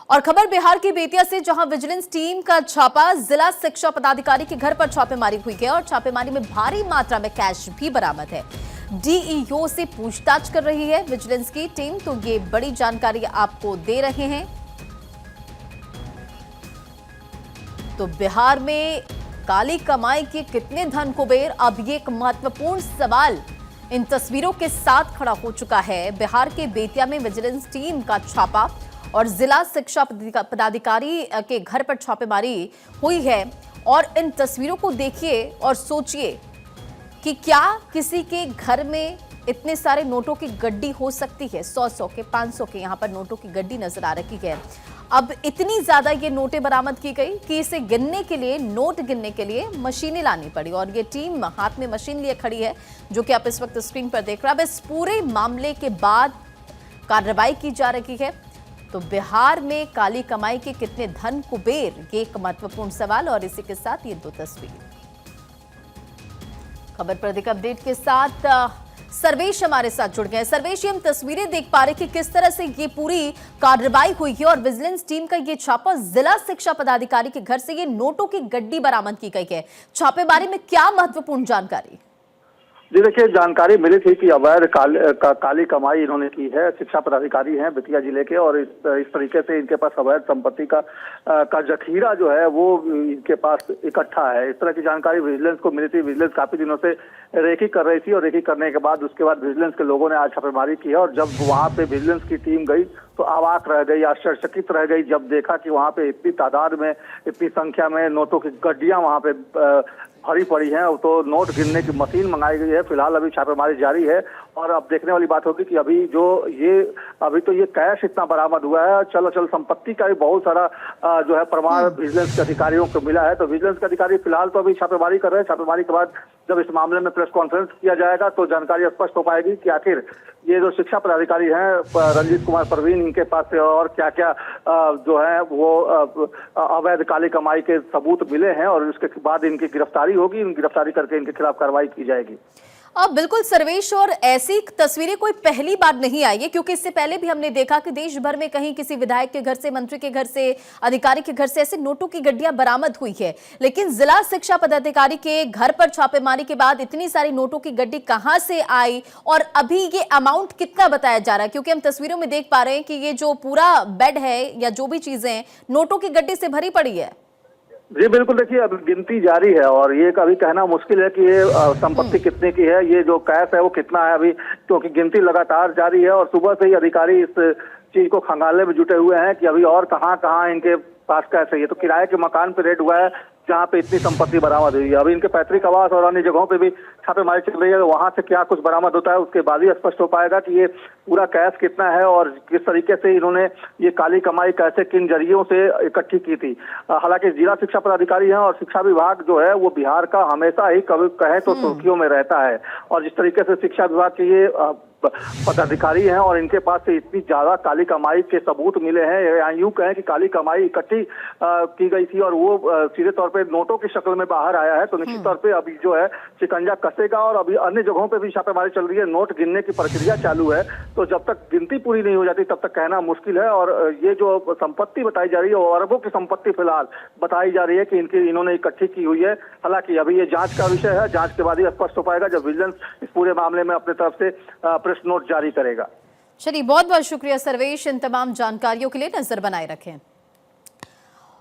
और खबर बिहार की बेतिया से, जहां विजिलेंस टीम का छापा, जिला शिक्षा पदाधिकारी के घर पर छापेमारी हुई है और छापेमारी में भारी मात्रा में कैश भी बरामद है। डीईओ से पूछताछ कर रही है विजिलेंस की टीम, तो ये बड़ी जानकारी आपको दे रहे हैं। तो बिहार में काली कमाई के कितने धन कुबेर, अब ये एक महत्वपूर्ण सवाल इन तस्वीरों के साथ खड़ा हो चुका है। बिहार के बेतिया में विजिलेंस टीम का छापा और जिला शिक्षा पदाधिकारी के घर पर छापेमारी हुई है। और इन तस्वीरों को देखिए और सोचिए कि क्या किसी के घर में इतने सारे नोटों की गड्डी हो सकती है। 100 के 500 के यहाँ पर नोटों की गड्डी नजर आ रही है। अब इतनी ज्यादा ये नोटें बरामद की गई कि इसे गिनने के लिए, नोट गिनने के लिए मशीनें लानी पड़ी और ये टीम हाथ में मशीन लिए खड़ी है, जो कि आप इस वक्त स्क्रीन पर देख रहे हैं। अब इस पूरे मामले के बाद कार्रवाई की जा रही है। तो बिहार में काली कमाई के कितने धन कुबेर, ये एक महत्वपूर्ण सवाल। और इसी के साथ ये दो तस्वीर। खबर पर अधिक अपडेट के साथ सर्वेश हमारे साथ जुड़ गए। सर्वेश, हम तस्वीरें देख पा रहे कि किस तरह से ये पूरी कार्रवाई हुई है और विजिलेंस टीम का ये छापा, जिला शिक्षा पदाधिकारी के घर से ये नोटों की गड्डी बरामद की गई है। छापेमारी में क्या महत्वपूर्ण जानकारी? जी देखिए, जानकारी मिली थी कि अवैध काली कमाई इन्होंने की है। शिक्षा पदाधिकारी हैं बेतिया जिले के और इस तरीके से इनके पास अवैध संपत्ति का जखीरा जो है वो इनके पास इकट्ठा है। इस तरह की जानकारी विजिलेंस को मिली थी। विजिलेंस काफी दिनों से रेकी कर रही थी और रेकी करने के बाद उसके बाद विजिलेंस के लोगों ने आज छापेमारी की है। और जब वहां पे विजिलेंस की टीम गई तो अवाक रह गई, आश्चर्यचकित रह गई जब देखा कि वहां पे इतनी तादाद में, इतनी संख्या में नोटों की गड्डियां वहां पे भरी पड़ी हैं। तो नोट गिनने की मशीन मंगाई गई है। फिलहाल अभी छापेमारी जारी है और अब देखने वाली बात होगी कि अभी तो ये कैश इतना बरामद हुआ है। चल अचल संपत्ति का भी बहुत सारा जो है प्रमाण विजिलेंस के अधिकारियों को मिला है। तो विजिलेंस के अधिकारी फिलहाल तो अभी छापेमारी कर रहे हैं। छापेमारी के बाद जब इस मामले में प्रेस कॉन्फ्रेंस किया जाएगा तो जानकारी स्पष्ट हो पाएगी कि आखिर ये जो शिक्षा पदाधिकारी हैं रंजीत कुमार परवीन, इनके पास से और क्या क्या जो है वो अवैध काली कमाई के सबूत मिले हैं और उसके बाद इनकी गिरफ्तारी होगी। गिरफ्तारी करके इनके खिलाफ कार्रवाई की जाएगी। बिल्कुल सर्वेश, और ऐसी तस्वीरें कोई पहली बार नहीं आई है, क्योंकि इससे पहले भी हमने देखा कि देश भर में कहीं किसी विधायक के घर से, मंत्री के घर से, अधिकारी के घर से ऐसे नोटों की गड्डियां बरामद हुई है। लेकिन जिला शिक्षा पदाधिकारी के घर पर छापेमारी के बाद इतनी सारी नोटों की गड्डी कहां से आई और अभी ये अमाउंट कितना बताया जा रहा है? क्योंकि हम तस्वीरों में देख पा रहे हैं कि ये जो पूरा बेड है या जो भी चीजें हैं, नोटों की गड्डी से भरी पड़ी है। जी बिल्कुल, देखिए अभी गिनती जारी है और ये कभी कहना मुश्किल है कि ये संपत्ति कितने की है, ये जो कैश है वो कितना है अभी, क्योंकि गिनती लगातार जारी है। और सुबह से ही अधिकारी इस चीज को खंगालने में जुटे हुए हैं कि अभी और कहाँ कहाँ इनके पास कैश है। ये तो किराए के मकान पे रेड हुआ है जहाँ पे इतनी संपत्ति बरामद हुई है। अभी इनके पैतृक आवास और अन्य जगहों पे भी छापेमारी चल रही है। वहां से क्या कुछ बरामद होता है उसके बाद ही स्पष्ट हो पाएगा कि ये पूरा कैश कितना है और किस तरीके से इन्होंने ये काली कमाई कैसे, किन जरियों से इकट्ठी की थी। हालांकि जिला शिक्षा पदाधिकारी हैं और शिक्षा विभाग जो है वो बिहार का हमेशा ही कभी कहे तो सुर्खियों में रहता है। और जिस तरीके से शिक्षा विभाग के ये पदाधिकारी हैं और इनके पास से इतनी ज्यादा काली कमाई के सबूत मिले हैं, या यूं कहें कि काली कमाई इकट्ठी की गई थी और वो सीधे तौर पे नोटों की शक्ल में बाहर आया है, तो निश्चित तौर पे अभी जो है शिकंजा कसेगा। और अभी अन्य जगहों पे भी छापेमारी चल रही है, नोट गिनने की प्रक्रिया चालू है। तो जब तक गिनती पूरी नहीं हो जाती तब तक कहना मुश्किल है। और ये जो संपत्ति बताई जा रही है वो अरबों की संपत्ति फिलहाल बताई जा रही है कि इन्होंने इकट्ठी की हुई है। हालांकि अभी ये जांच का विषय है, जांच के बाद ही स्पष्ट हो पाएगा जब विजिलेंस इस पूरे मामले में अपने तरफ से प्रेस नोट जारी करेगा। चलिए, बहुत बहुत शुक्रिया सर्वेश, इन तमाम जानकारियों के लिए। नजर बनाए रखें।